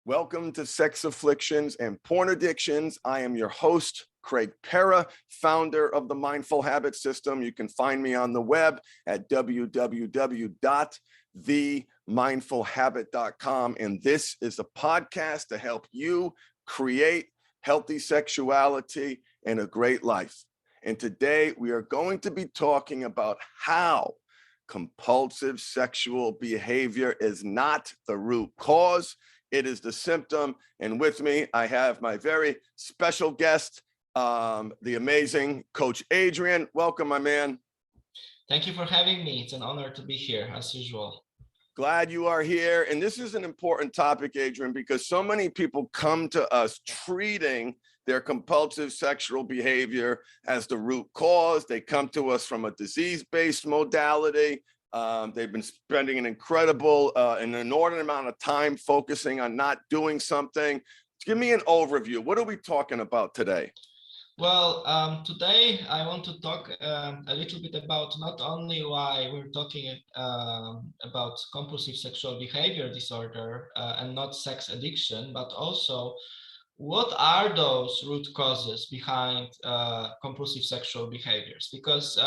Welcome to Sex Afflictions and Porn Addictions. I am your host, Craig Pera, founder of the Mindful Habit System. You can find me on the web at www.themindfulhabit.com. And this is a podcast to help you create healthy sexuality and a great life. And today we are going to be talking about how compulsive sexual behavior is not the root cause. It is the symptom. And with me, I have my very special guest, the amazing Coach Adrian. Welcome, my man. Thank you for having me. It's an honor to be here, as usual. Glad you are here. And this is an important topic, Adrian, because so many people come to us treating their compulsive sexual behavior as the root cause. They come to us from a disease-based modality. They've been spending an inordinate amount of time focusing on not doing something. Give me an overview. What are we talking about today? Well, today I want to talk a little bit about not only why we're talking about compulsive sexual behavior disorder and not sex addiction, but also what are those root causes behind compulsive sexual behaviors? Because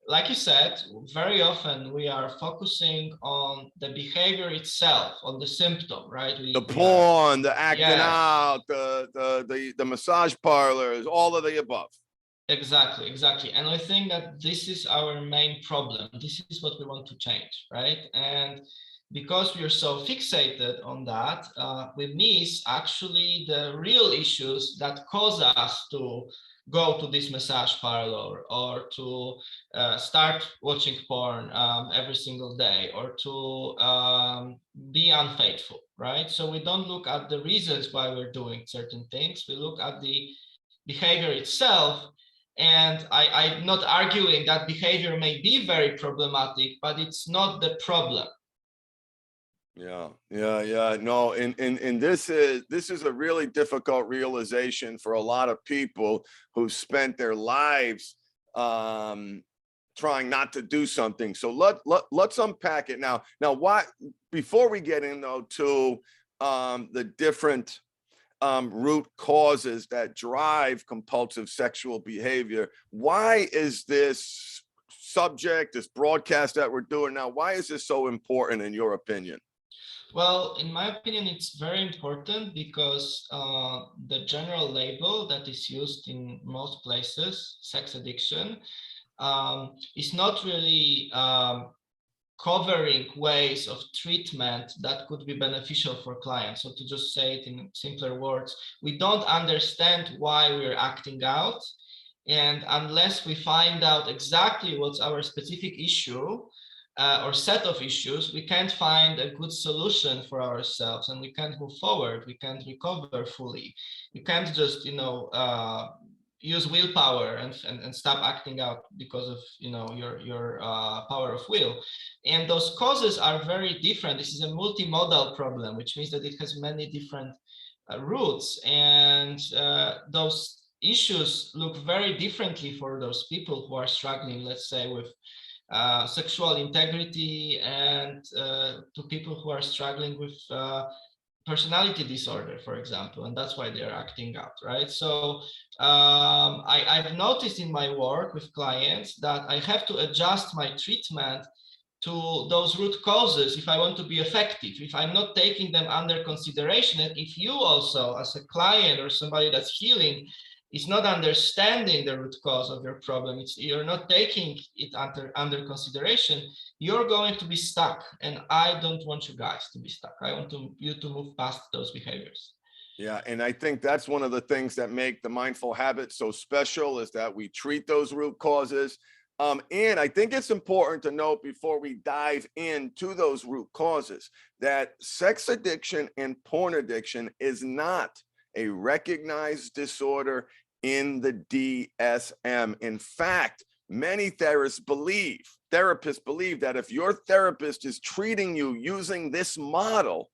like you said, very often we are focusing on the behavior itself, on the symptom, right? The porn, the acting out, the massage parlors, all of the above. Exactly. And I think that this is our main problem. This is what we want to change, right? And because we are so fixated on that, we miss actually the real issues that cause us to go to this massage parlor or to start watching porn every single day or to be unfaithful, right? So we don't look at the reasons why we're doing certain things. We look at the behavior itself. And I'm not arguing that behavior may be very problematic, but it's not the problem. Yeah. No, and this is a really difficult realization for a lot of people who spent their lives trying not to do something. So let's unpack it now. Now, why, before we get into the different root causes that drive compulsive sexual behavior, why is this subject, this broadcast that we're doing now, why is this so important in your opinion? Well, in my opinion, it's very important because the general label that is used in most places, sex addiction, is not really covering ways of treatment that could be beneficial for clients. So to just say it in simpler words, we don't understand why we're acting out. And unless we find out exactly what's our specific issue, or set of issues, we can't find a good solution for ourselves and we can't move forward. We can't recover fully. You can't just, use willpower and stop acting out because of, your power of will. And those causes are very different. This is a multimodal problem, which means that it has many different roots, and those issues look very differently for those people who are struggling, let's say, with sexual integrity, and to people who are struggling with personality disorder, for example, and that's why they're acting out, right? So I've noticed in my work with clients that I have to adjust my treatment to those root causes if I want to be effective. If I'm not taking them under consideration, and if you also, as a client or somebody that's healing, is not understanding the root cause of your problem, you're not taking it under consideration, you're going to be stuck. And I don't want you guys to be stuck. I want you to move past those behaviors. Yeah, and I think that's one of the things that make the mindful habit so special, is that we treat those root causes. And I think it's important to note, before we dive into those root causes, that sex addiction and porn addiction is not a recognized disorder in the DSM. In fact, many therapists believe that if your therapist is treating you using this model,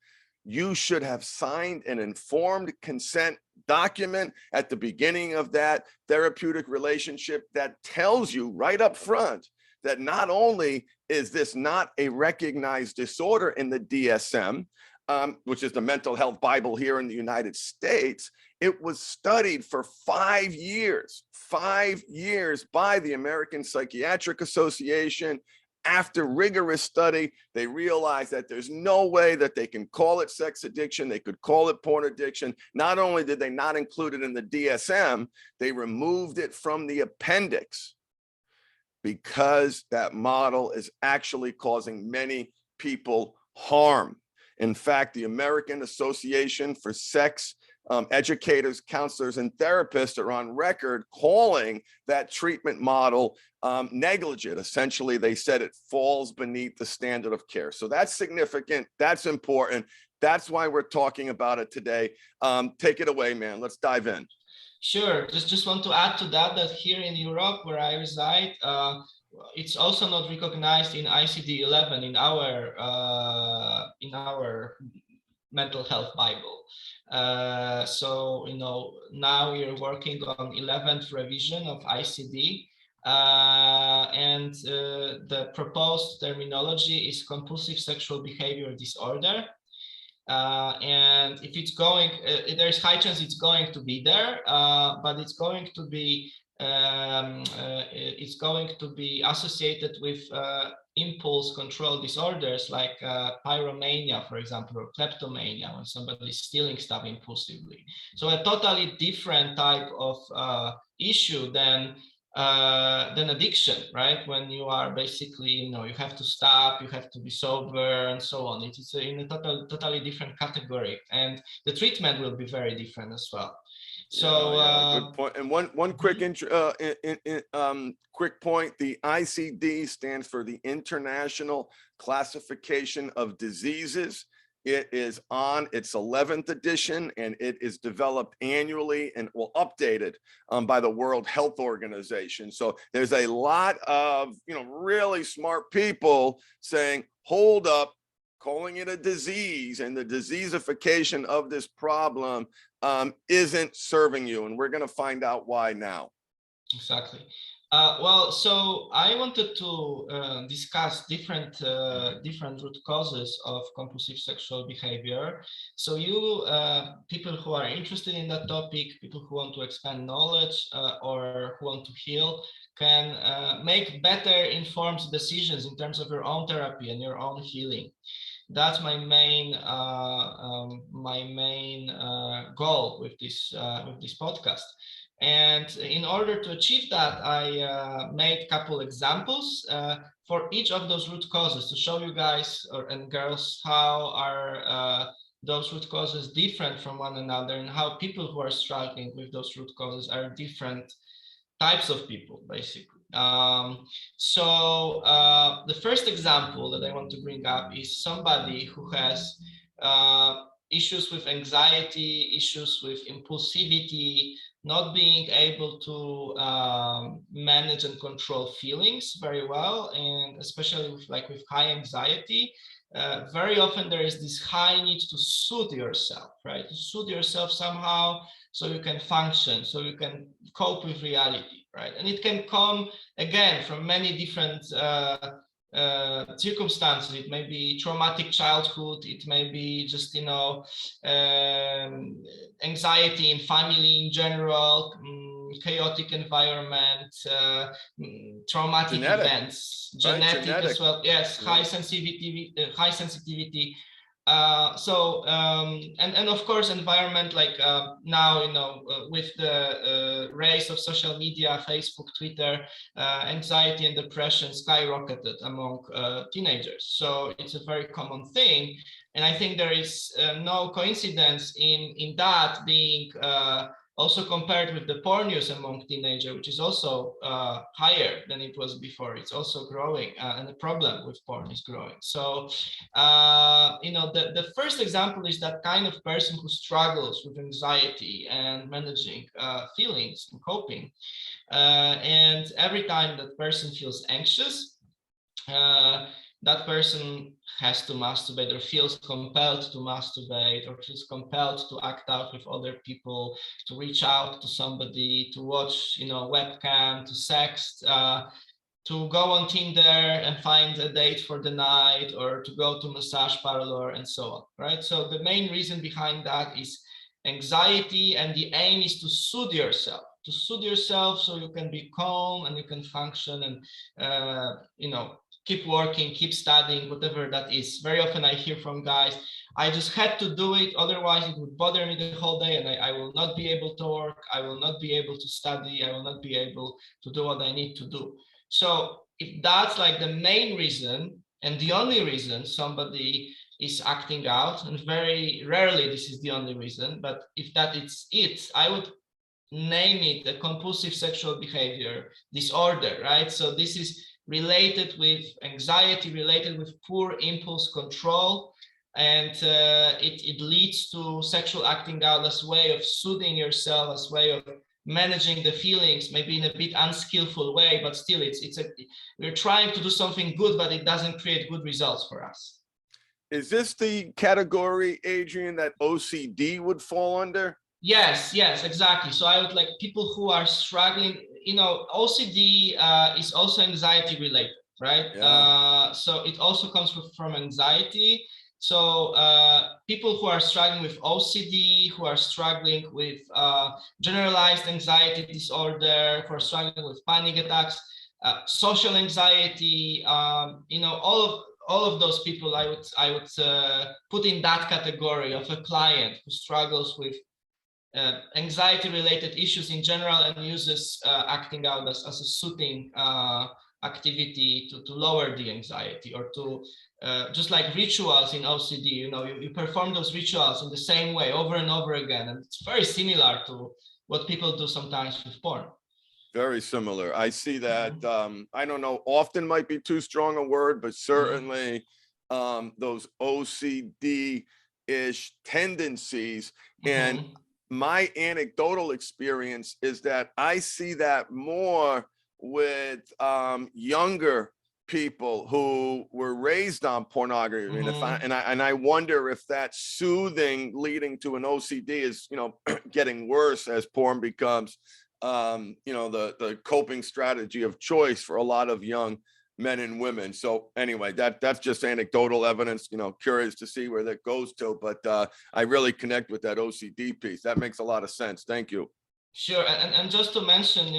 you should have signed an informed consent document at the beginning of that therapeutic relationship that tells you right up front that not only is this not a recognized disorder in the DSM, which is the mental health Bible here in the United States, it was studied for 5 years by the American Psychiatric Association. After rigorous study, they realized that there's no way that they can call it sex addiction. They could call it porn addiction. Not only did they not include it in the DSM, they removed it from the appendix because that model is actually causing many people harm. In fact, the American Association for Sex Educators, Counselors, and Therapists are on record calling that treatment model negligent. Essentially, they said it falls beneath the standard of care. So that's significant. That's important. That's why we're talking about it today. Take it away, man. Let's dive in. Sure. Just want to add to that here in Europe, where I reside, it's also not recognized in ICD-11 in our mental health Bible. So now we're working on 11th revision of ICD, and the proposed terminology is compulsive sexual behavior disorder. And if it's going, there's high chance it's going to be there, but it's going to be associated with impulse control disorders like pyromania, for example, or kleptomania, when somebody is stealing stuff impulsively. So a totally different type of issue than addiction, right? When you are basically, you have to stop, you have to be sober, and so on. It is in a totally different category, and the treatment will be very different as well. So good point. And one quick quick point: the ICD stands for the International Classification of Diseases. It is on its 11th edition, and it is developed annually and updated by the World Health Organization. So there's a lot of really smart people saying, hold up, calling it a disease and the diseasification of this problem isn't serving you. And we're going to find out why now. Exactly. Well, so I wanted to discuss different root causes of compulsive sexual behavior. So you people who are interested in that topic, people who want to expand knowledge or who want to heal, can make better informed decisions in terms of your own therapy and your own healing. That's my main goal with this podcast. And in order to achieve that, I made a couple examples for each of those root causes to show you guys and girls how are those root causes different from one another, and how people who are struggling with those root causes are different types of people, basically. So the first example that I want to bring up is somebody who has issues with anxiety, issues with impulsivity, not being able to manage and control feelings very well, and especially with high anxiety. Very often there is this high need to soothe yourself, right? To soothe yourself somehow so you can function, so you can cope with reality, right? And it can come, again, from many different circumstances. It may be traumatic childhood, it may be just anxiety in family in general, chaotic environment, traumatic events, genetic as well. Yes, high sensitivity. And of course, environment, like now, with the rise of social media, Facebook, Twitter, anxiety and depression skyrocketed among teenagers. So it's a very common thing. And I think there is no coincidence in that being also compared with the porn use among teenagers, which is also higher than it was before. It's also growing, and the problem with porn is growing. So, the first example is that kind of person who struggles with anxiety and managing feelings and coping. And every time that person feels anxious, that person has to masturbate, or feels compelled to masturbate, or feels compelled to act out with other people, to reach out to somebody, to watch, webcam, to sext, to go on Tinder and find a date for the night, or to go to massage parlor and so on, right? So the main reason behind that is anxiety, and the aim is to soothe yourself so you can be calm and you can function and keep working, keep studying, whatever that is. Very often I hear from guys, I just had to do it, otherwise it would bother me the whole day, and I will not be able to work, I will not be able to study, I will not be able to do what I need to do. So if that's like the main reason and the only reason somebody is acting out, and very rarely this is the only reason, but if that is it, I would name it a compulsive sexual behavior disorder, right? So this is related with anxiety, related with poor impulse control, and it leads to sexual acting out as a way of soothing yourself, as a way of managing the feelings, maybe in a bit unskillful way, but still we're trying to do something good, but it doesn't create good results for us. Is this the category, Adrian, that OCD would fall under? Yes, exactly. So I would like people who are struggling, OCD is also anxiety related, right? Yeah. So it also comes from anxiety. So people who are struggling with OCD, who are struggling with generalized anxiety disorder, who are struggling with panic attacks, social anxiety, all of those people, I would put in that category of a client who struggles with anxiety-related issues in general and uses acting out as a soothing activity to lower the anxiety, or to just like rituals in OCD, you perform those rituals in the same way over and over again, and it's very similar to what people do sometimes with porn. Very similar. I see that. I don't know, often might be too strong a word, but certainly those OCD-ish tendencies. And my anecdotal experience is that I see that more with younger people who were raised on pornography. And I wonder if that soothing leading to an OCD is, getting worse as porn becomes the coping strategy of choice for a lot of young men and women. So anyway, that's just anecdotal evidence, curious to see where that goes to, but I really connect with that OCD piece. That makes a lot of sense. Thank you. Sure. And just to mention,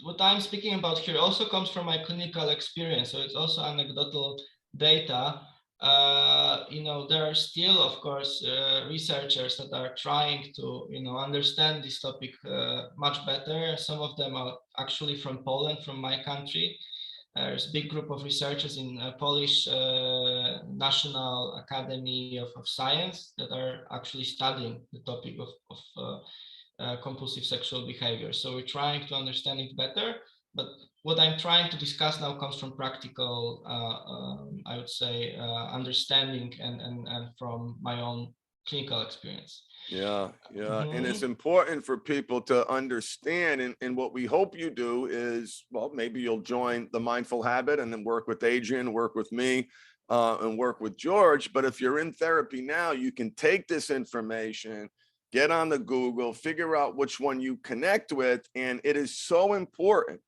what I'm speaking about here also comes from my clinical experience. So it's also anecdotal data. There are still, of course, researchers that are trying to, understand this topic much better. Some of them are actually from Poland, from my country. There's a big group of researchers in Polish National Academy of Science that are actually studying the topic of compulsive sexual behavior. So we're trying to understand it better, but what I'm trying to discuss now comes from practical, I would say, understanding and from my own clinical experience. Yeah. And it's important for people to understand. And what we hope you do is, well, maybe you'll join the Mindful Habit and then work with Adrian, work with me, and work with George. But if you're in therapy now, you can take this information, get on the Google, figure out which one you connect with. And it is so important,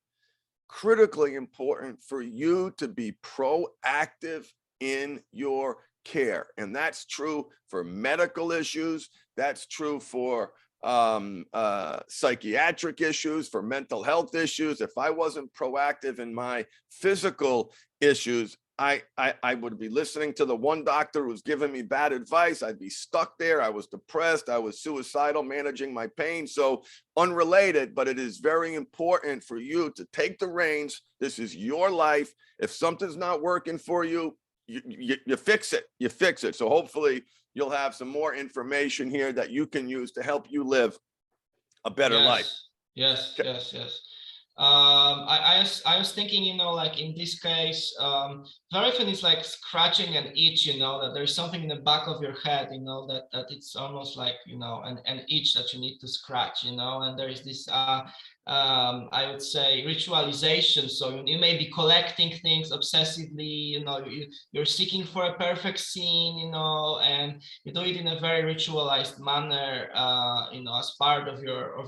critically important, for you to be proactive in your care. And that's true for medical issues. That's true for psychiatric issues, for mental health issues. If I wasn't proactive in my physical issues, I would be listening to the one doctor who's giving me bad advice. I'd be stuck there. I was depressed. I was suicidal, managing my pain. So unrelated, but it is very important for you to take the reins. This is your life. If something's not working for you, you fix it. You fix it. So hopefully you'll have some more information here that you can use to help you live a better life. Yes. I was thinking, like in this case, very often it's like scratching an itch, that there's something in the back of your head, that it's almost like, an itch that you need to scratch, and there is this, I would say, ritualization. So you may be collecting things obsessively, you're seeking for a perfect scene, and you do it in a very ritualized manner, as part of your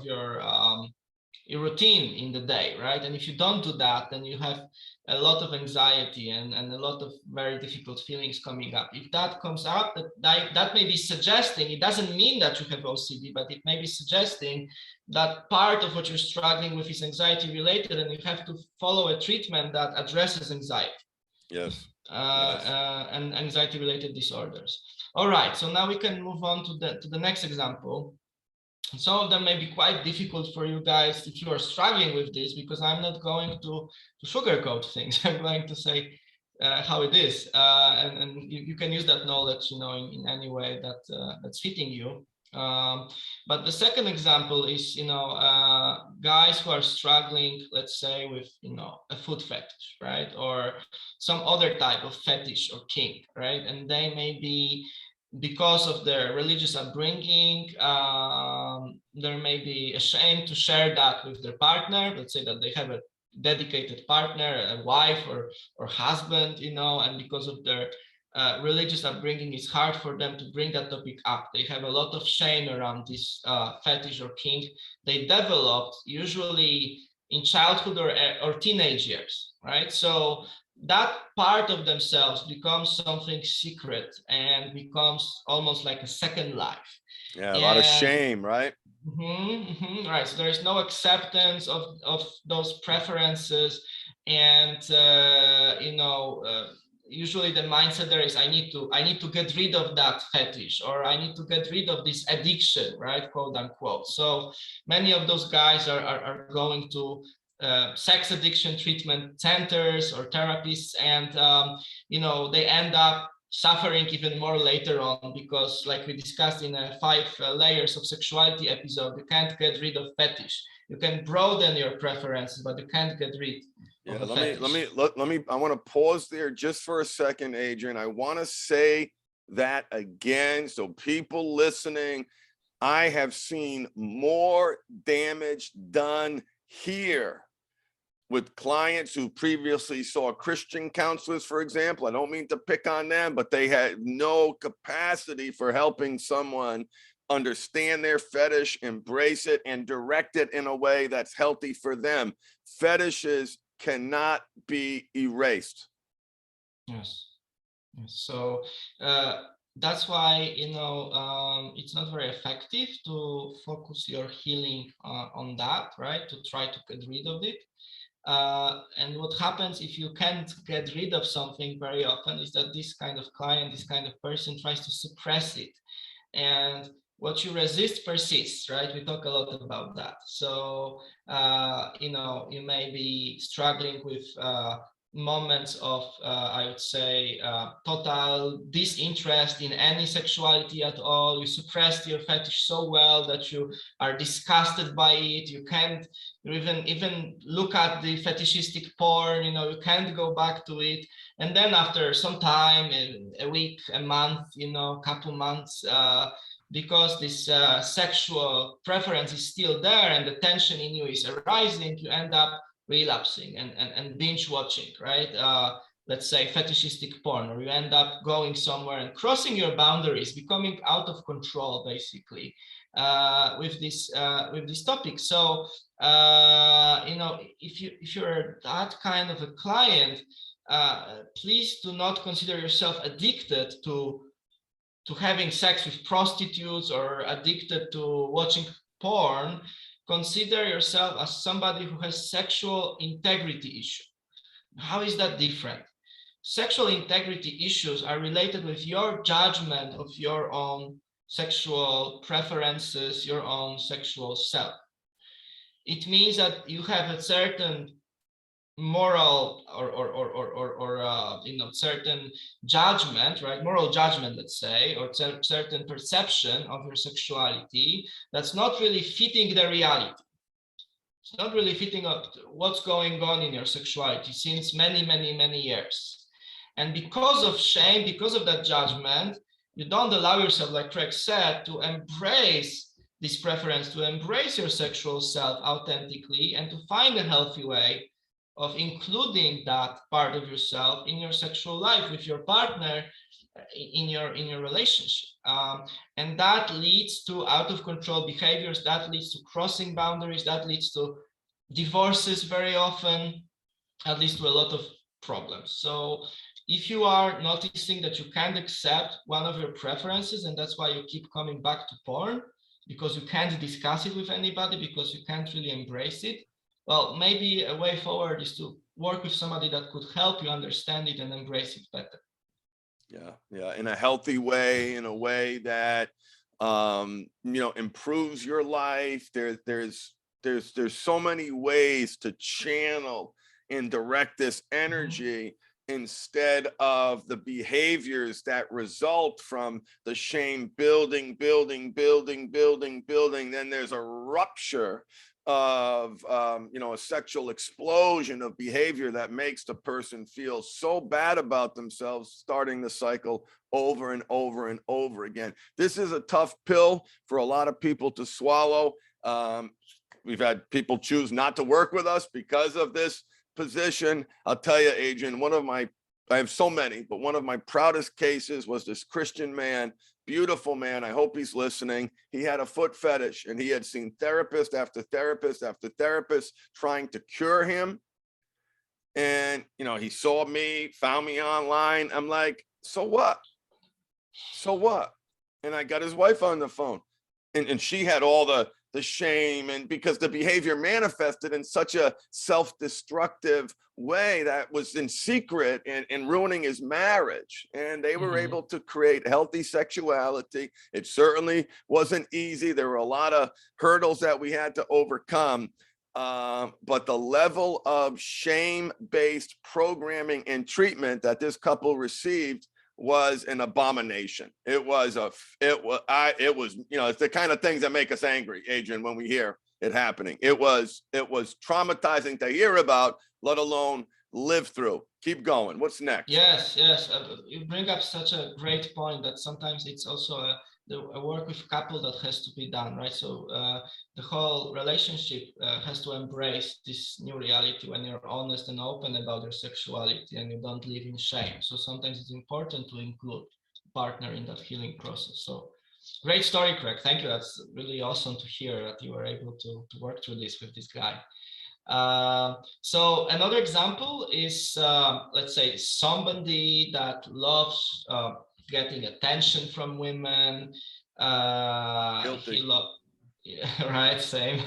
a routine in the day, right? And if you don't do that, then you have a lot of anxiety and a lot of very difficult feelings coming up. If that comes up, that may be suggesting, it doesn't mean that you have OCD, but it may be suggesting that part of what you're struggling with is anxiety related, and you have to follow a treatment that addresses anxiety. Yes. And anxiety related disorders. All right, so now we can move on to the next example. Some of them may be quite difficult for you guys if you are struggling with this, because I'm not going to sugarcoat things. I'm going to say how it is, and you can use that knowledge, in any way that that's fitting you. But the second example is, guys who are struggling, let's say, with, a foot fetish, right, or some other type of fetish or kink, right, and they may be, because of their religious upbringing, they may be ashamed to share that with their partner. Let's say that they have a dedicated partner, a wife or husband, and because of their religious upbringing, it's hard for them to bring that topic up. They have a lot of shame around this fetish or kink they developed usually in childhood or teenage years, right? So that part of themselves becomes something secret and becomes almost like a second life. Yeah, a lot of shame, right? Right. So there is no acceptance of those preferences, and usually the mindset there is, I need to get rid of that fetish, or I need to get rid of this addiction, right, quote unquote. So many of those guys are going to sex addiction treatment centers or therapists, and they end up suffering even more later on, because, like we discussed in a 5 layers of sexuality episode, you can't get rid of fetish. You can broaden your preferences, but you can't get rid of the fetish. I want to pause there just for a second, Adrian. I want to say that again, so people listening, I have seen more damage done here with clients who previously saw Christian counselors, for example. I don't mean to pick on them, but they had no capacity for helping someone understand their fetish, embrace it, and direct it in a way that's healthy for them. Fetishes cannot be erased. Yes. So that's why, it's not very effective to focus your healing on that, right? To try to get rid of it. And what happens if you can't get rid of something very often is that this kind of client, this kind of person tries to suppress it. And what you resist persists, right? We talk a lot about that. So, you may be struggling with moments of, I would say, total disinterest in any sexuality at all. You suppressed your fetish so well that you are disgusted by it. You can't even look at the fetishistic porn, you can't go back to it. And then after some time, a week, a month, couple months, because this sexual preference is still there and the tension in you is arising, you end up relapsing and binge watching, right? Let's say fetishistic porn, or you end up going somewhere and crossing your boundaries, becoming out of control, basically, with this topic. So, if you're that kind of a client, please do not consider yourself addicted to having sex with prostitutes or addicted to watching porn. Consider yourself as somebody who has sexual integrity issue. How is that different? Sexual integrity issues are related with your judgment of your own sexual preferences, your own sexual self. It means that you have a certain moral or certain judgment, right? Moral judgment, let's say, or certain perception of your sexuality that's not really fitting the reality. It's not really fitting up what's going on in your sexuality since many, many, many years. And because of shame, because of that judgment, you don't allow yourself, like Craig said, to embrace this preference, to embrace your sexual self authentically, and to find a healthy way of including that part of yourself in your sexual life with your partner, in your relationship, and that leads to out of control behaviors, that leads to crossing boundaries, that leads to divorces very often, at least to a lot of problems. So if you are noticing that you can't accept one of your preferences, and that's why you keep coming back to porn, because you can't discuss it with anybody, because you can't really embrace it, well, maybe a way forward is to work with somebody that could help you understand it and embrace it better. Yeah, in a healthy way, in a way that improves your life. There's so many ways to channel and direct this energy instead of the behaviors that result from the shame building. Then there's a rupture of a sexual explosion of behavior that makes the person feel so bad about themselves, starting the cycle over and over and over again. This is a tough pill for a lot of people to swallow. We've had people choose not to work with us because of this position. I'll tell you, Adrian, I have so many, but one of my proudest cases was this Christian man, beautiful man. I hope he's listening. He had a foot fetish, and he had seen therapist after therapist after therapist trying to cure him. And, he saw me, found me online. I'm like, so what? So what? And I got his wife on the phone, and she had all the shame, and because the behavior manifested in such a self-destructive way that was in secret and ruining his marriage. And they were able to create healthy sexuality. It certainly wasn't easy. There were a lot of hurdles that we had to overcome. But the level of shame-based programming and treatment that this couple received was an abomination. It was it's the kind of things that make us angry, Adrian, when we hear it happening. It was traumatizing to hear about, let alone live through. Keep going. What's next? Yes. You bring up such a great point that sometimes it's also a work with couple that has to be done, right? So the whole relationship has to embrace this new reality when you're honest and open about your sexuality and you don't live in shame. So sometimes it's important to include partner in that healing process. So great story, Craig. Thank you. That's really awesome to hear that you were able to work through this with this guy. So another example is, let's say, somebody that loves getting attention from women. Guilty. Right, same.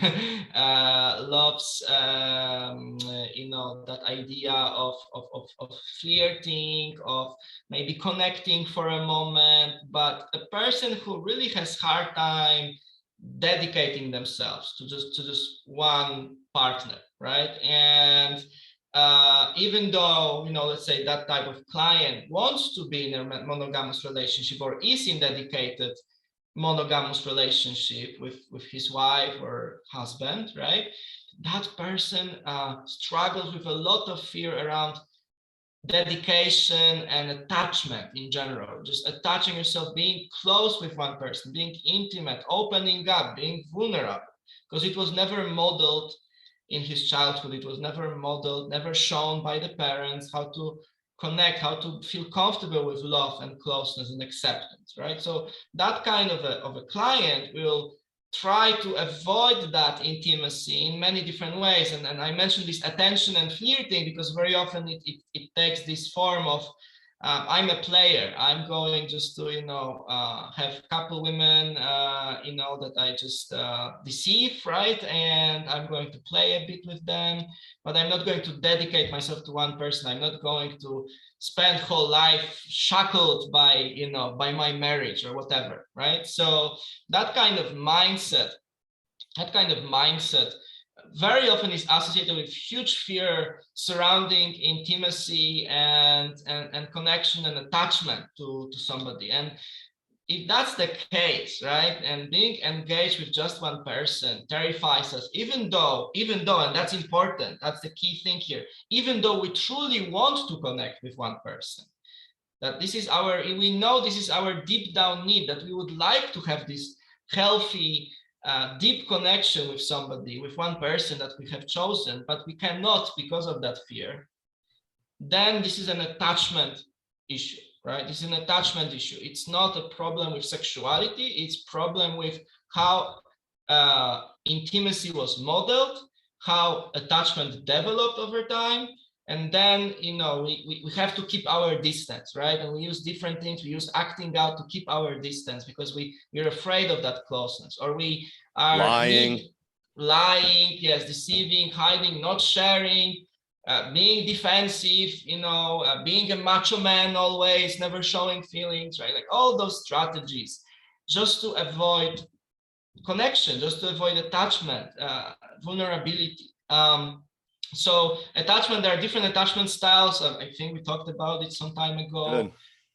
Loves that idea of flirting, of maybe connecting for a moment, but a person who really has hard time dedicating themselves to just one partner, right? And even though, let's say that type of client wants to be in a monogamous relationship or is in dedicated monogamous relationship with his wife or husband, right? That person struggles with a lot of fear around dedication and attachment in general, just attaching yourself, being close with one person, being intimate, opening up, being vulnerable, because it was never modeled in his childhood. It was never modeled, never shown by the parents how to connect, how to feel comfortable with love and closeness and acceptance, right? So that kind of a client will try to avoid that intimacy in many different ways. And I mentioned this attention and flirting because very often it takes this form of, I'm a player. I'm going just to, have a couple women, that I just deceive, right? And I'm going to play a bit with them, but I'm not going to dedicate myself to one person. I'm not going to spend whole life shackled by, by my marriage or whatever, right? So that kind of mindset very often is associated with huge fear surrounding intimacy and connection and attachment to somebody. And if that's the case, right, and being engaged with just one person terrifies us, even though, and that's important, that's the key thing here, even though we truly want to connect with one person, that we know this is our deep down need, that we would like to have this healthy, deep connection with somebody, with one person that we have chosen, but we cannot because of that fear, then this is an attachment issue, right? This is an attachment issue. It's not a problem with sexuality. It's a problem with how intimacy was modeled, how attachment developed over time. And then, we have to keep our distance, right? And we use different things. We use acting out to keep our distance because we're afraid of that closeness, or we are lying, yes, deceiving, hiding, not sharing, being defensive, being a macho man always, never showing feelings, right? Like all those strategies just to avoid connection, just to avoid attachment, vulnerability. So attachment, there are different attachment styles. I think we talked about it some time ago.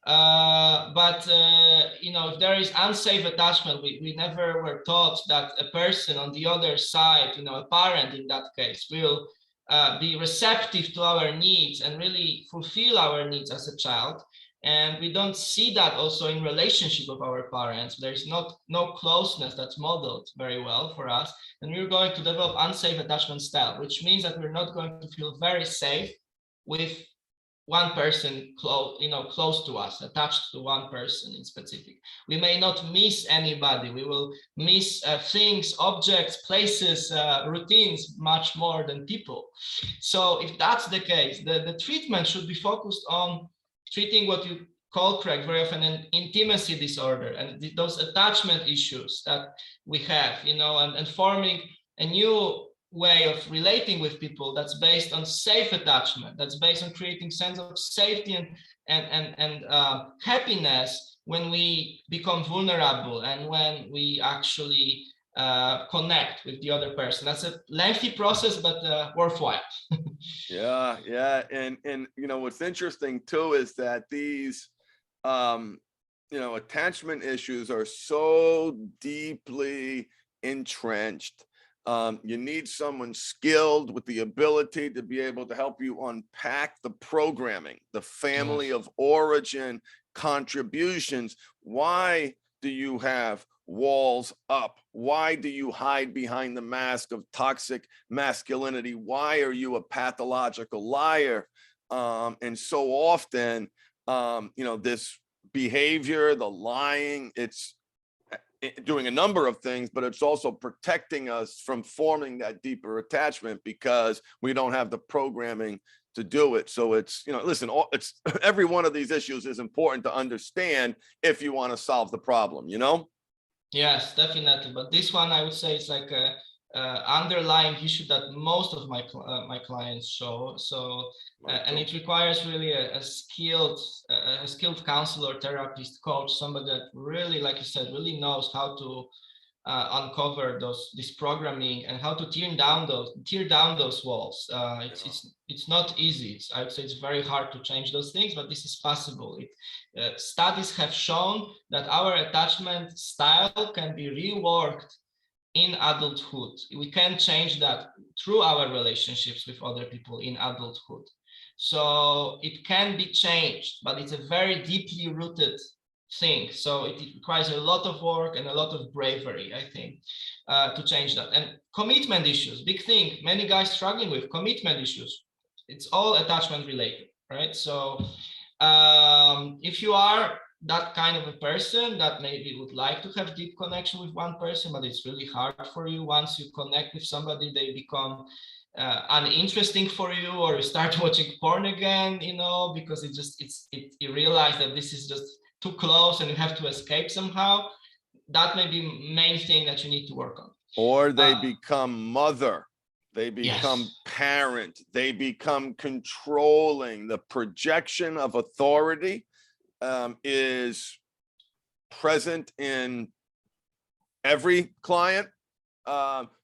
But if there is unsafe attachment, we never were taught that a person on the other side, a parent in that case, will be receptive to our needs and really fulfill our needs as a child. And we don't see that also in relationship with our parents. There's no closeness that's modeled very well for us. And we're going to develop unsafe attachment style, which means that we're not going to feel very safe with one person close to us, attached to one person in specific. We may not miss anybody. We will miss things, objects, places, routines much more than people. So if that's the case, the treatment should be focused on treating what you call, Craig, very often an intimacy disorder and those attachment issues that we have, and forming a new way of relating with people that's based on safe attachment, that's based on creating sense of safety and happiness when we become vulnerable and when we actually connect with the other person. That's a lengthy process, but worthwhile. Yeah. And what's interesting too is that these attachment issues are so deeply entrenched. You need someone skilled with the ability to be able to help you unpack the programming, the family of origin contributions. Why do you have walls up? Why do you hide behind the mask of toxic masculinity? Why are you a pathological liar? And so often, this behavior, the lying, it's doing a number of things, but it's also protecting us from forming that deeper attachment because we don't have the programming to do it. So it's, listen, it's every one of these issues is important to understand if you want to solve the problem, Yes, definitely. But this one, I would say, is like a underlying issue that most of my clients show. So, and it requires really a skilled counselor, therapist, coach, somebody that really, like you said, really knows how to uncover this programming and how to tear down those walls. It's not easy. I would say it's very hard to change those things, but this is possible. Studies have shown that our attachment style can be reworked in adulthood. We can change that through our relationships with other people in adulthood. So it can be changed, but it's a very deeply rooted thing. So it requires a lot of work and a lot of bravery, I think, to change that. And commitment issues, big thing. Many guys struggling with commitment issues. It's all attachment related, right? So if you are that kind of a person that maybe would like to have deep connection with one person, but it's really hard for you. Once you connect with somebody, they become uninteresting for you, or you start watching porn again, because you realize that this is just too close and you have to escape somehow. That may be main thing that you need to work on. Or they become mother. They become parent. They become controlling. The projection of authority is present in every client.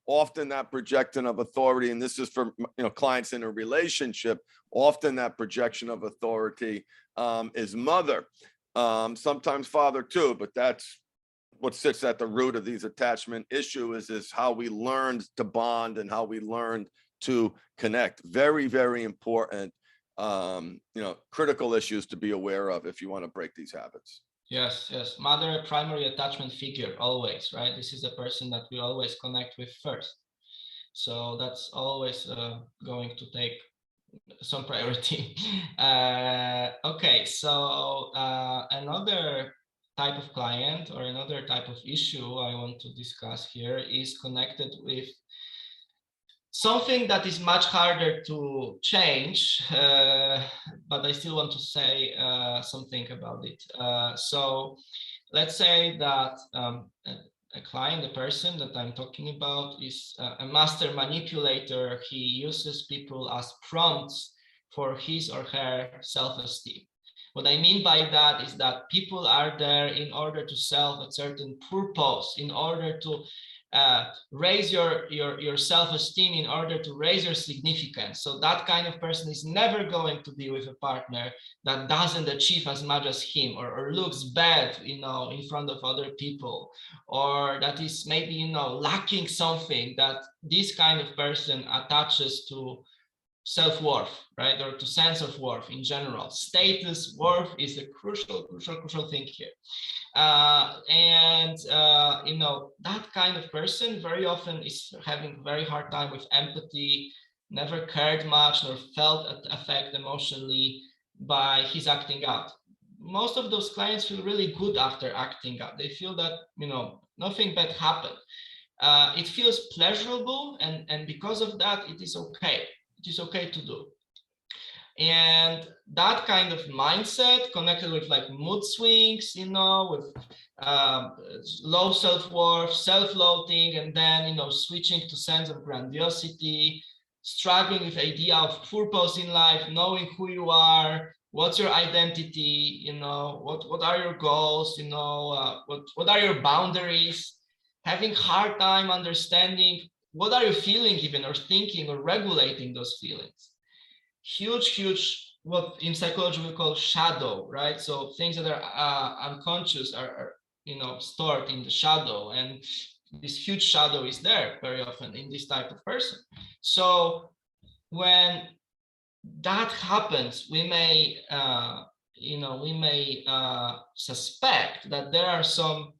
Often that projection of authority, and this is for clients in a relationship, often that projection of authority is mother, sometimes father too, but that's what sits at the root of these attachment issues is how we learned to bond and how we learned to connect. Very, very important, critical issues to be aware of if you want to break these habits. Yes. Mother, primary attachment figure, always, right? This is the person that we always connect with first. So that's always going to take some priority. Okay, so another type of client or another type of issue I want to discuss here is connected with Something that is much harder to change, but I still want to say something about it. So let's say that a client, the person that I'm talking about, is a master manipulator. He uses people as prompts for his or her self-esteem. What I mean by that is that people are there in order to serve a certain purpose, in order to raise your self-esteem, in order to raise your significance. So that kind of person is never going to be with a partner that doesn't achieve as much as him, or looks bad, you know, in front of other people, or that is maybe, you know, lacking something that this kind of person attaches to self-worth, right? Or to sense of worth in general. Status, worth is a crucial thing here. You know, that kind of person very often is having very hard time with empathy, never cared much nor felt affect emotionally by his acting out. Most of those clients feel really good after acting out. They feel that, you know, nothing bad happened. It feels pleasurable, and because of that, it is okay. It is okay to do. And that kind of mindset connected with like mood swings, you know, with low self-worth, self-loathing, and then, you know, switching to sense of grandiosity, struggling with idea of purpose in life, knowing who you are, what's your identity, you know, what are your goals, you know, what are your boundaries, having hard time understanding what are you feeling even, or thinking, or regulating those feelings. Huge, what in psychology we call shadow, right? So things that are unconscious are, you know, stored in the shadow, and this huge shadow is there very often in this type of person. So when that happens, we may you know, we may suspect that there are some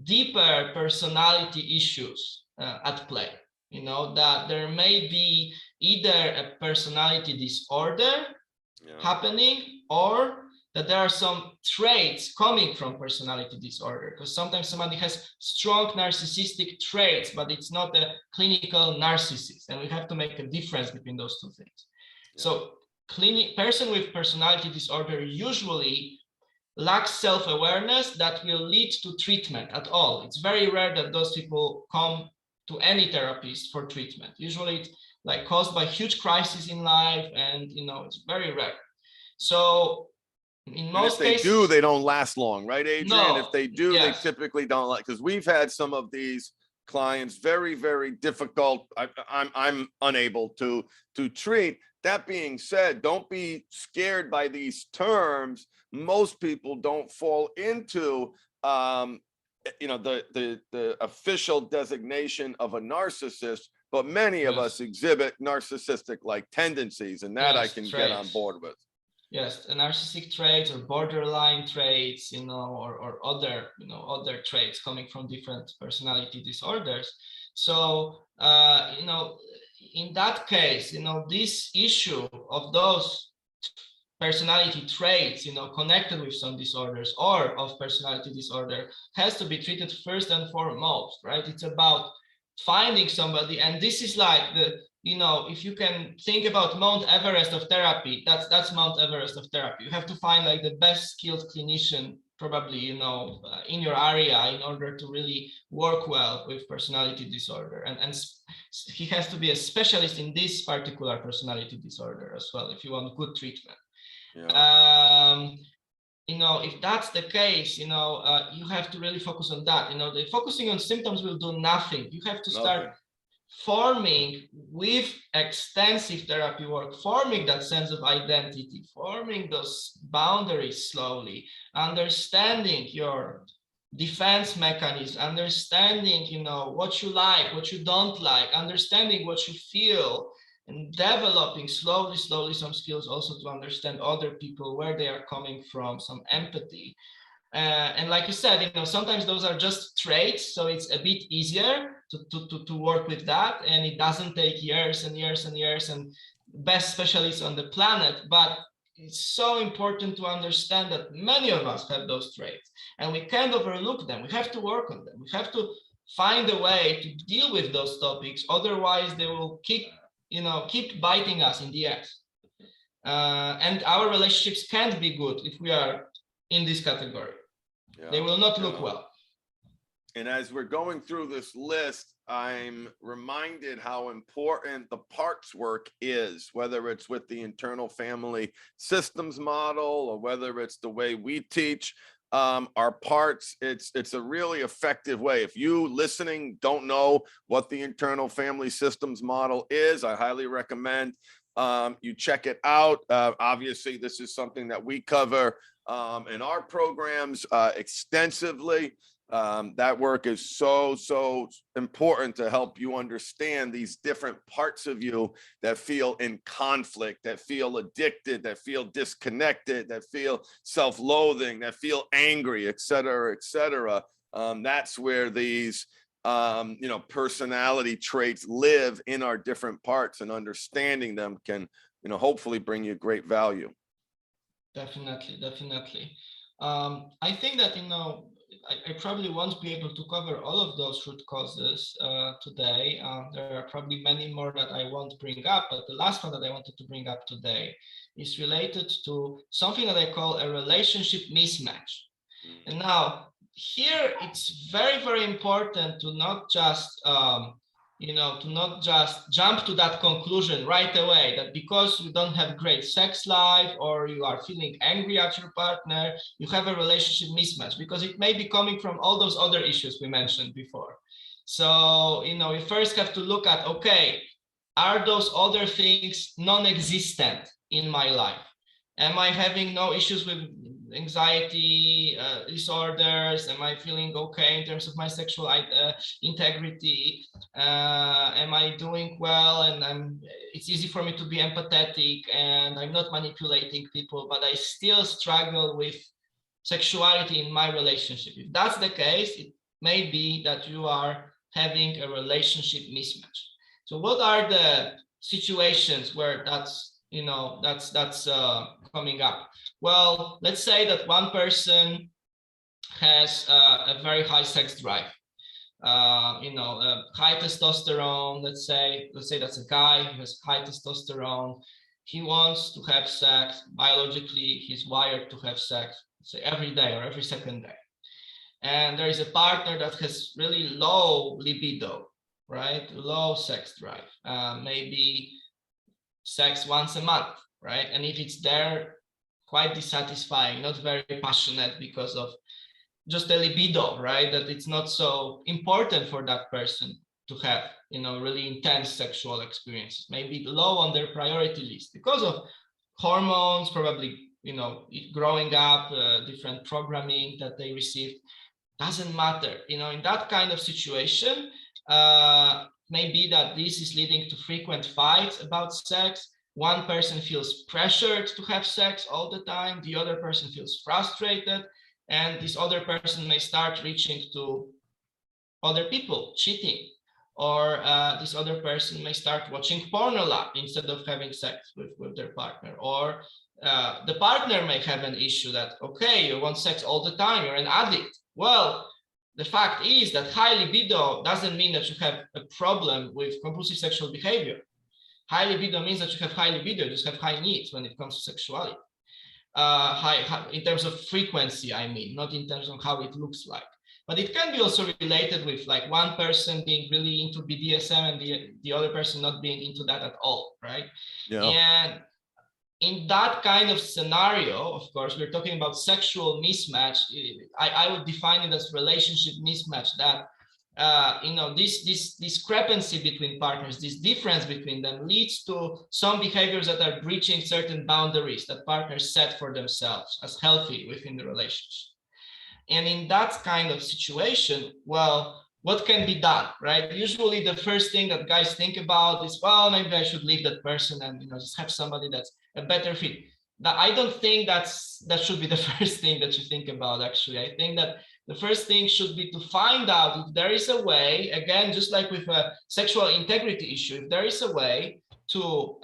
deeper personality issues at play, you know, that there may be either a personality disorder happening, or that there are some traits coming from personality disorder, because sometimes somebody has strong narcissistic traits, but it's not a clinical narcissist, and we have to make a difference between those two things. So person with personality disorder usually lacks self-awareness that will lead to treatment at all. It's very rare that those people come to any therapist for treatment. Usually it's like caused by huge crises in life, and, you know, it's very rare. So in most cases, if they do, they don't last long, right, Adrian? No, if they do, yes. they typically don't, like, because we've had some of these clients very difficult. I'm unable to treat. That being said, don't be scared by these terms. Most people don't fall into you know, the official designation of a narcissist, but many of us exhibit narcissistic like tendencies, and that I can get on board with. Yes, narcissistic traits or borderline traits, you know, or other, you know, other traits coming from different personality disorders. So, you know, in that case, you know, this issue of those personality traits, you know, connected with some disorders or of personality disorder has to be treated first and foremost, right? It's about finding somebody, and this is like the, you know, if you can think about Mount Everest of therapy, that's Mount Everest of therapy. You have to find like the best skilled clinician probably, you know, in your area in order to really work well with personality disorder, and he has to be a specialist in this particular personality disorder as well if you want good treatment. You know, if that's the case, you know, you have to really focus on that. You know, the focusing on symptoms will do nothing. You have to start forming, with extensive therapy work, forming that sense of identity, forming those boundaries slowly, understanding your defense mechanism, understanding, you know, what you like, what you don't like, understanding what you feel, and developing slowly some skills also to understand other people, where they are coming from, some empathy. And like you said, you know, sometimes those are just traits, so it's a bit easier to work with that, and it doesn't take years and years and years and best specialists on the planet. But it's so important to understand that many of us have those traits, and we can't overlook them. We have to work on them. We have to find a way to deal with those topics. Otherwise, they will keep biting us in the ass. And our relationships can't be good if we are in this category. Yeah, they will not look well. And as we're going through this list, I'm reminded how important the parts work is, whether it's with the internal family systems model or whether it's the way we teach our parts. It's a really effective way. If you listening don't know what the internal family systems model is, I highly recommend you check it out. Obviously, this is something that we cover in our programs extensively. That work is so important to help you understand these different parts of you that feel in conflict, that feel addicted, that feel disconnected, that feel self-loathing, that feel angry, et cetera, et cetera. That's where these personality traits live in our different parts, and understanding them can, hopefully bring you great value. Definitely. I think that, I probably won't be able to cover all of those root causes today. There are probably many more that I won't bring up, but the last one that I wanted to bring up today is related to something that I call a relationship mismatch. And now here it's very important to not just jump to that conclusion right away, that because you don't have great sex life or you are feeling angry at your partner, you have a relationship mismatch, because it may be coming from all those other issues we mentioned before. So, we first have to look at, okay, are those other things non-existent in my life? Am I having no issues with anxiety disorders? Am I feeling okay in terms of my sexual integrity? Am I doing well? And it's easy for me to be empathetic, and I'm not manipulating people, but I still struggle with sexuality in my relationship. If that's the case, it may be that you are having a relationship mismatch. So what are the situations where that's coming up? Well, let's say that one person has a very high sex drive, high testosterone. Let's say that's a guy who has high testosterone. He wants to have sex. Biologically, he's wired to have sex, say every day or every second day. And there is a partner that has really low libido, right? Low sex drive, maybe sex once a month, right? And if it's there, quite dissatisfying, not very passionate because of just the libido, right? That it's not so important for that person to have, really intense sexual experiences, maybe low on their priority list because of hormones, probably, growing up, different programming that they received. Doesn't matter, in that kind of situation, maybe that this is leading to frequent fights about sex. One person feels pressured to have sex all the time. The other person feels frustrated. And this other person may start reaching to other people, cheating. Or this other person may start watching porn a lot instead of having sex with their partner. Or the partner may have an issue that, okay, you want sex all the time, you're an addict. Well, the fact is that high libido doesn't mean that you have a problem with compulsive sexual behavior. High libido means that you have high libido, you just have high needs when it comes to sexuality. High in terms of frequency, I mean, not in terms of how it looks like. But it can be also related with like one person being really into BDSM and the other person not being into that at all, right? Yeah. And in that kind of scenario, of course, we're talking about sexual mismatch. I would define it as relationship mismatch, that this discrepancy between partners, this difference between them leads to some behaviors that are breaching certain boundaries that partners set for themselves as healthy within the relationship. And in that kind of situation, well, what can be done, right? Usually the first thing that guys think about is, well, maybe I should leave that person and just have somebody that's a better fit. I don't think that should be the first thing that you think about, actually. I think that the first thing should be to find out if there is a way, again, just like with a sexual integrity issue, if there is a way to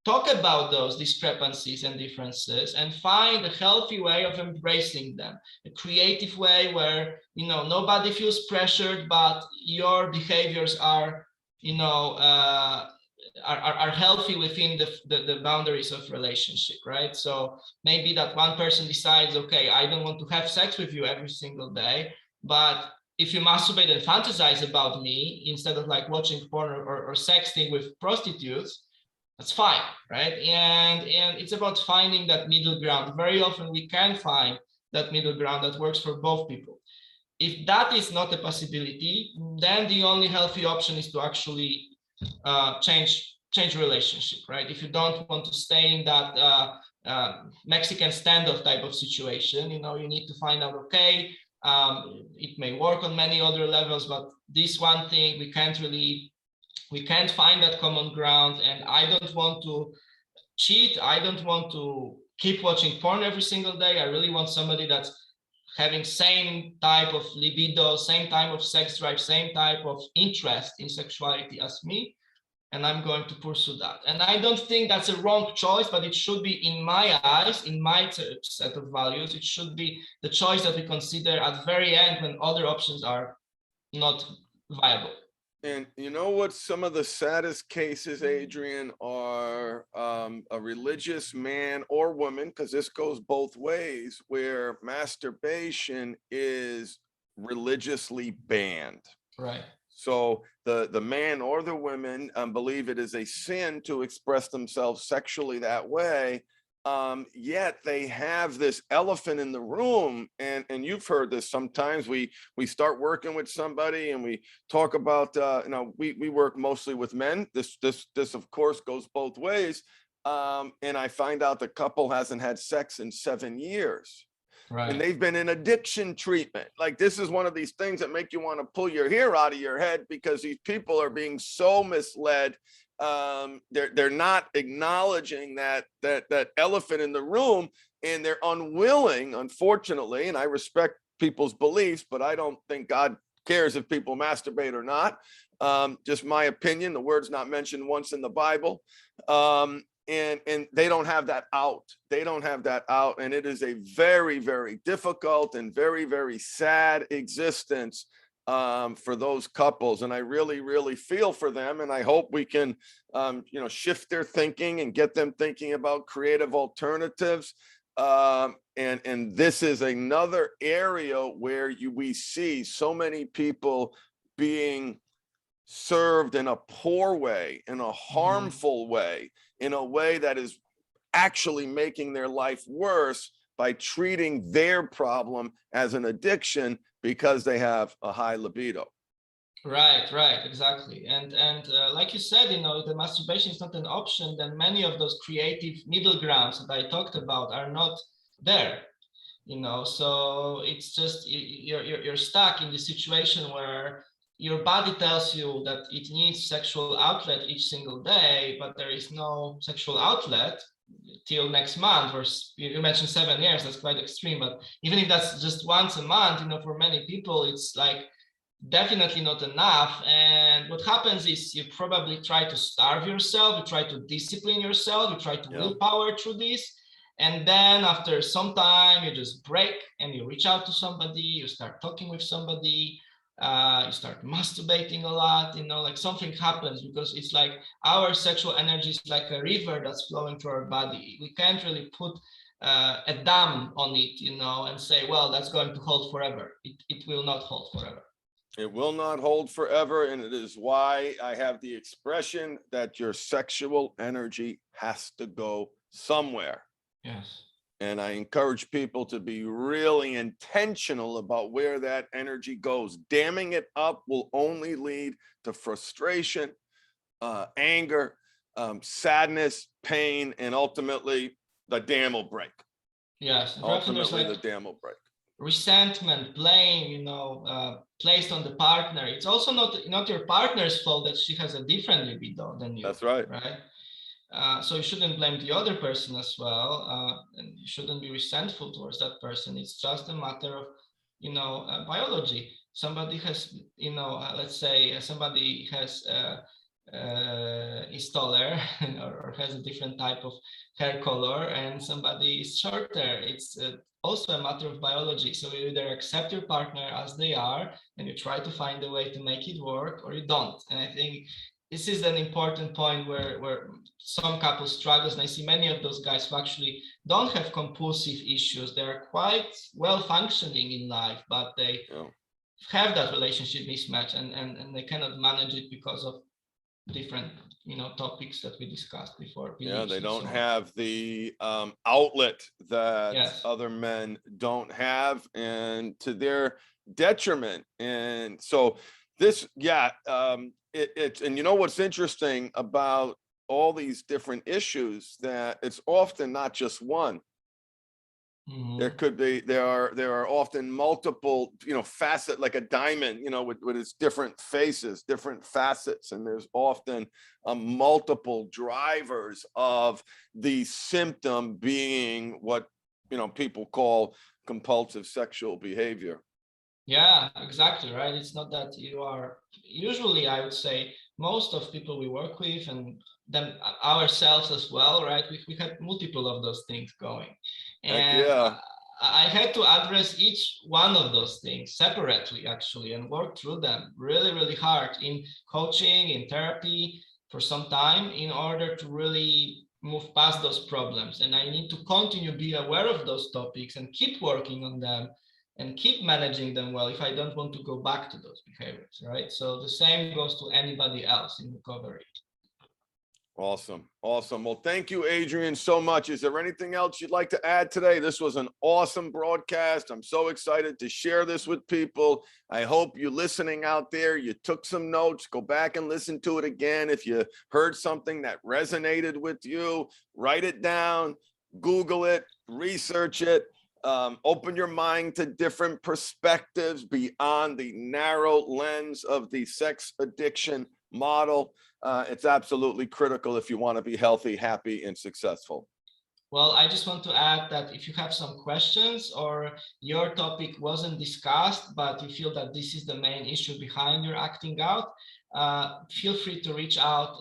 talk about those discrepancies and differences and find a healthy way of embracing them, a creative way where, you know, nobody feels pressured, but your behaviors are, you know, are healthy within the boundaries of relationship, right? So maybe that one person decides, okay, I don't want to have sex with you every single day, but if you masturbate and fantasize about me instead of like watching porn or sexting with prostitutes, that's fine, right? And it's about finding that middle ground. Very often we can find that middle ground that works for both people. If that is not a possibility, then the only healthy option is to actually change relationship, right? If you don't want to stay in that Mexican standoff type of situation, you know, you need to find out, okay, it may work on many other levels, but this one thing we can't find that common ground, and I don't want to cheat. I don't want to keep watching porn every single day. I really want somebody that's having same type of libido, same type of sex drive, same type of interest in sexuality as me, and I'm going to pursue that. And I don't think that's a wrong choice, but it should be, in my eyes, in my set of values, it should be the choice that we consider at the very end when other options are not viable. And you know what? Some of the saddest cases, Adrian, are a religious man or woman, because this goes both ways, where masturbation is religiously banned. Right. So the man or the women believe it is a sin to express themselves sexually that way. Yet they have this elephant in the room, and you've heard this. Sometimes we start working with somebody and we talk about we work mostly with men. This of course goes both ways. And I find out the couple hasn't had sex in 7 years. Right. And they've been in addiction treatment. Like, this is one of these things that make you want to pull your hair out of your head, because these people are being so misled. They're not acknowledging that elephant in the room, and they're unwilling, unfortunately. And I respect people's beliefs, but I don't think God cares if people masturbate or not. Just my opinion. The word's not mentioned once in the Bible. And they don't have that out. They don't have that out. And it is a very, very difficult and very, very sad existence for those couples. And I really, really feel for them. And I hope we can, shift their thinking and get them thinking about creative alternatives. And this is another area where we see so many people being served in a poor way, in a harmful way, in a way that is actually making their life worse by treating their problem as an addiction because they have a high libido. Right, exactly. And like you said, if the masturbation is not an option, then many of those creative middle grounds that I talked about are not there. So it's just you're stuck in the situation where your body tells you that it needs sexual outlet each single day, but there is no sexual outlet till next month. Or you mentioned 7 years, that's quite extreme, but even if that's just once a month, for many people, it's like definitely not enough. And what happens is you probably try to starve yourself, you try to discipline yourself, you try to willpower through this. And then after some time, you just break and you reach out to somebody, you start talking with somebody, you start masturbating a lot, like something happens, because it's like our sexual energy is like a river that's flowing through our body. We can't really put a dam on it, and say, well, that's going to hold forever. It will not hold forever. It will not hold forever. And it is why I have the expression that your sexual energy has to go somewhere. Yes. And I encourage people to be really intentional about where that energy goes. Damming it up will only lead to frustration, anger, sadness, pain, and ultimately the dam will break. Yes, ultimately the dam will break. Resentment, blame, placed on the partner. It's also not your partner's fault that she has a different libido than you. That's right. Right. So you shouldn't blame the other person as well, and you shouldn't be resentful towards that person. It's just a matter of, biology. Somebody has, let's say somebody has taller or has a different type of hair color, and somebody is shorter. It's also a matter of biology. So you either accept your partner as they are and you try to find a way to make it work, or you don't. And I think this is an important point where some couples struggles, and I see many of those guys who actually don't have compulsive issues. They're quite well functioning in life, but they have that relationship mismatch, and they cannot manage it because of different topics that we discussed before. Yeah, they don't have the outlet that other men don't have, and to their detriment. And so this, it's and you know what's interesting about all these different issues, that it's often not just one. There could be, there are often multiple, facet, like a diamond, with its different faces, different facets. And there's often multiple drivers of the symptom being what, people call compulsive sexual behavior. Yeah, exactly. Right. It's not that you are, usually I would say most of people we work with, and then ourselves as well, right? We had multiple of those things going. And I had to address each one of those things separately, actually, and work through them really, really hard in coaching, in therapy for some time, in order to really move past those problems. And I need to continue be aware of those topics and keep working on them and keep managing them well if I don't want to go back to those behaviors, right? So the same goes to anybody else in recovery. Awesome. Well, thank you, Adrian, so much. Is there anything else you'd like to add today? This was an awesome broadcast. I'm so excited to share this with people. I hope you listening out there, you took some notes. Go back and listen to it again. If you heard something that resonated with you, write it down, Google it, research it. Open your mind to different perspectives beyond the narrow lens of the sex addiction model. It's absolutely critical if you want to be healthy, happy, and successful. Well, I just want to add that if you have some questions or your topic wasn't discussed, but you feel that this is the main issue behind your acting out, feel free to reach out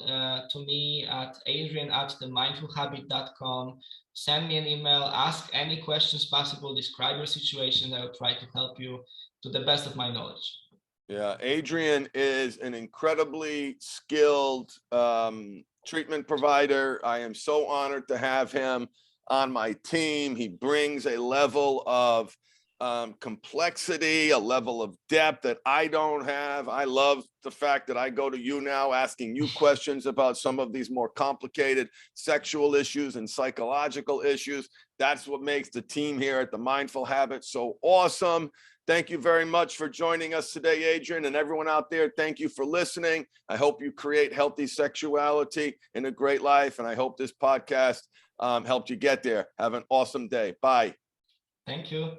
to me at adrian@themindfulhabit.com. Send me an email, ask any questions possible, describe your situation. I will try to help you to the best of my knowledge. Yeah, Adrian is an incredibly skilled treatment provider. I am so honored to have him on my team. He brings a level of complexity, a level of depth that I don't have. I love the fact that I go to you now asking you questions about some of these more complicated sexual issues and psychological issues. That's what makes the team here at The Mindful Habit so awesome. Thank you very much for joining us today, Adrian, and everyone out there. Thank you for listening. I hope you create healthy sexuality and a great life. And I hope this podcast helped you get there. Have an awesome day. Bye. Thank you.